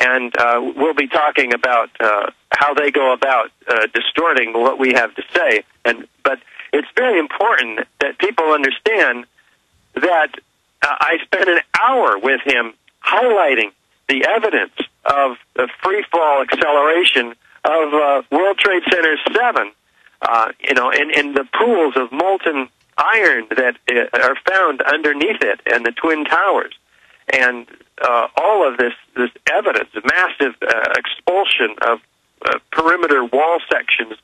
and we'll be talking about how they go about distorting what we have to say. But it's very important that people understand that I spent an hour with him highlighting the evidence of the free-fall acceleration of World Trade Center 7, and the pools of molten iron that are found underneath it and the Twin Towers. And all of this evidence, massive expulsion of perimeter wall sections,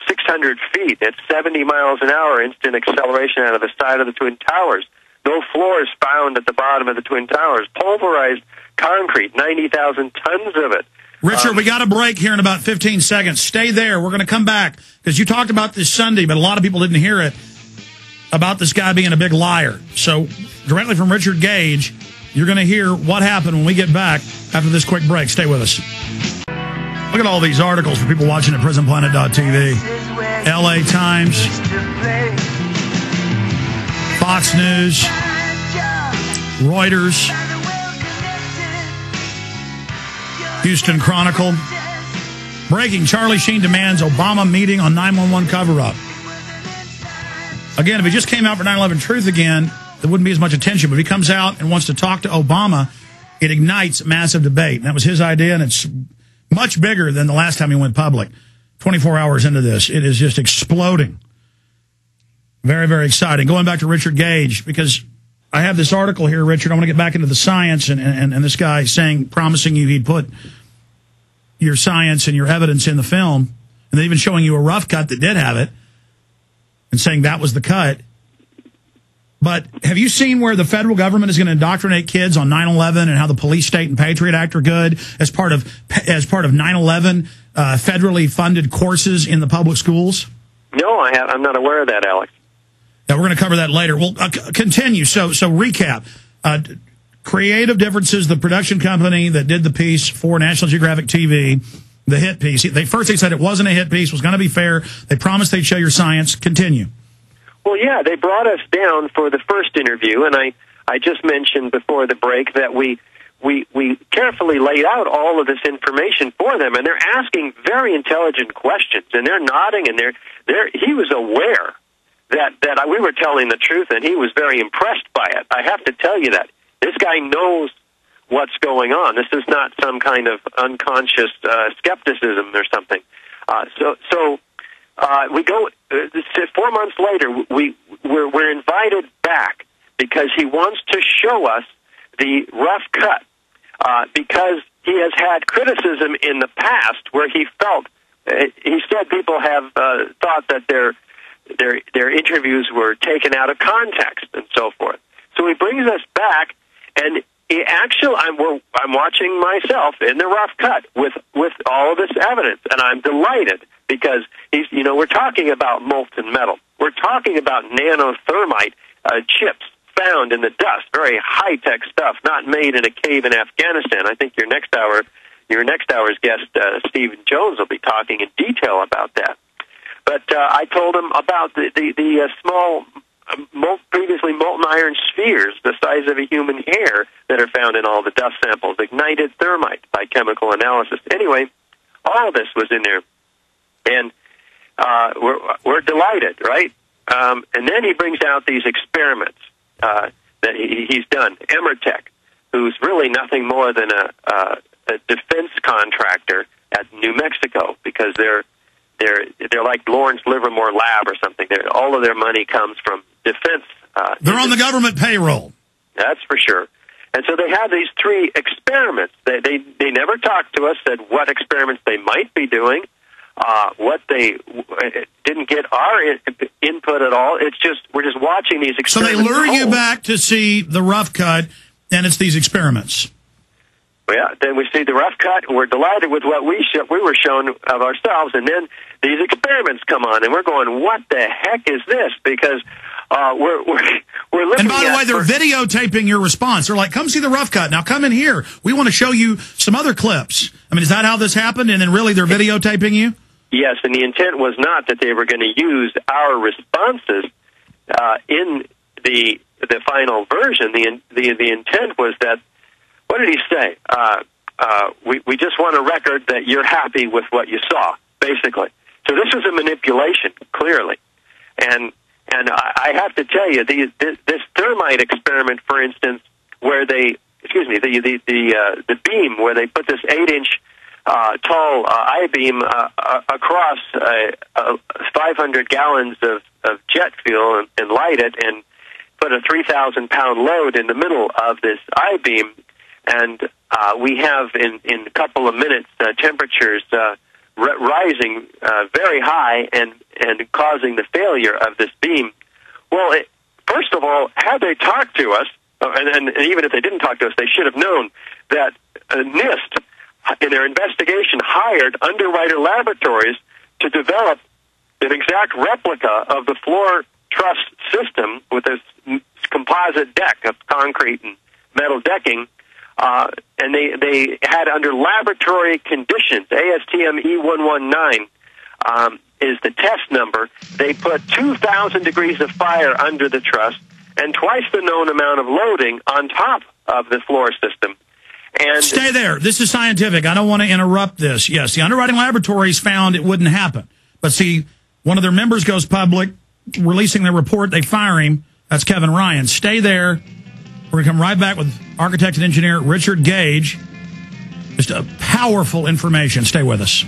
600 feet at 70 miles an hour, instant acceleration out of the side of the Twin Towers. No floors found at the bottom of the Twin Towers. Pulverized concrete, 90,000 tons of it. Richard, we got a break here in about 15 seconds. Stay there. We're going to come back because you talked about this Sunday, but a lot of people didn't hear it, about this guy being a big liar. So directly from Richard Gage, you're going to hear what happened when we get back after this quick break. Stay with us. Look at all these articles for people watching at prisonplanet.tv. LA Times, Fox News, Reuters, Houston Chronicle. Breaking, Charlie Sheen demands Obama meeting on 911 cover-up. Again, if he just came out for 9/11 Truth again, there wouldn't be as much attention. But if he comes out and wants to talk to Obama, it ignites massive debate. And that was his idea, and it's much bigger than the last time he went public. 24 hours into this, it is just exploding. Very, very exciting. Going back to Richard Gage, because I have this article here, Richard. I want to get back into the science, and this guy saying, promising you he'd put your science and your evidence in the film, and then even showing you a rough cut that did have it, and saying that was the cut. But have you seen where the federal government is going to indoctrinate kids on 9/11 and how the Police State and Patriot Act are good as part of 9/11 federally funded courses in the public schools? No, I'm not aware of that, Alex. Yeah, we're going to cover that later. We'll continue. So recap. Creative Differences, the production company that did the piece for National Geographic TV, the hit piece. First they said it wasn't a hit piece, was going to be fair. They promised they'd show your science. Continue. Well, yeah, they brought us down for the first interview, and I just mentioned before the break that we carefully laid out all of this information for them, and they're asking very intelligent questions, and they're nodding, and he was aware that we were telling the truth, and he was very impressed by it. I have to tell you that. This guy knows what's going on. This is not some kind of unconscious skepticism or something. We go 4 months later. We're invited back because he wants to show us the rough cut because he has had criticism in the past where he felt he said people have thought that their interviews were taken out of context and so forth. So he brings us back, and I'm watching myself in the rough cut with all of this evidence, and I'm delighted because we're talking about molten metal. We're talking about nanothermite chips found in the dust, very high-tech stuff, not made in a cave in Afghanistan. I think your next hour's guest, Stephen Jones, will be talking in detail about that. But I told him about the small, previously molten iron spheres the size of a human hair that are found in all the dust samples, ignited thermite by chemical analysis. Anyway, all of this was in there, and we're delighted, right? And then he brings out these experiments that he's done. Emmertech, who's really nothing more than a defense contractor at New Mexico, because they're like Lawrence Livermore Lab or something. All of their money comes from defense. They're on the government payroll. That's for sure. And so they have these 3 experiments. They never talked to us, said what experiments they might be doing, what they didn't get our input at all. It's just we're just watching these experiments. So they lure you back to see the rough cut, and it's these experiments. Yeah, then we see the rough cut, and we're delighted with what we were shown of ourselves, and then these experiments come on, and we're going, what the heck is this? Because we're looking at... And by the way, they're videotaping your response. They're like, come see the rough cut. Now come in here. We want to show you some other clips. I mean, is that how this happened? And then really they're videotaping you? Yes, and the intent was not that they were going to use our responses in the final version. The intent was that, what did he say? we just want a record that you're happy with what you saw, basically. So this was a manipulation, clearly. And I have to tell you, this thermite experiment, for instance, where they, the beam where they put this 8-inch tall I-beam across 500 gallons of jet fuel and light it and put a 3,000-pound load in the middle of this I-beam, and we have in a couple of minutes temperatures rising very high and causing the failure of this beam. Well, first of all, had they talked to us, and even if they didn't talk to us, they should have known that NIST, in their investigation, hired Underwriter Laboratories to develop an exact replica of the floor truss system with this composite deck of concrete and metal decking. And they had, under laboratory conditions, ASTM E119 is the test number. They put 2,000 degrees of fire under the truss and twice the known amount of loading on top of the floor system. And stay there. This is scientific. I don't want to interrupt this. Yes, the underwriting laboratories found it wouldn't happen. But see, one of their members goes public, releasing their report. They fire him. That's Kevin Ryan. Stay there. We're going to come right back with architect and engineer Richard Gage. Just a powerful information. Stay with us.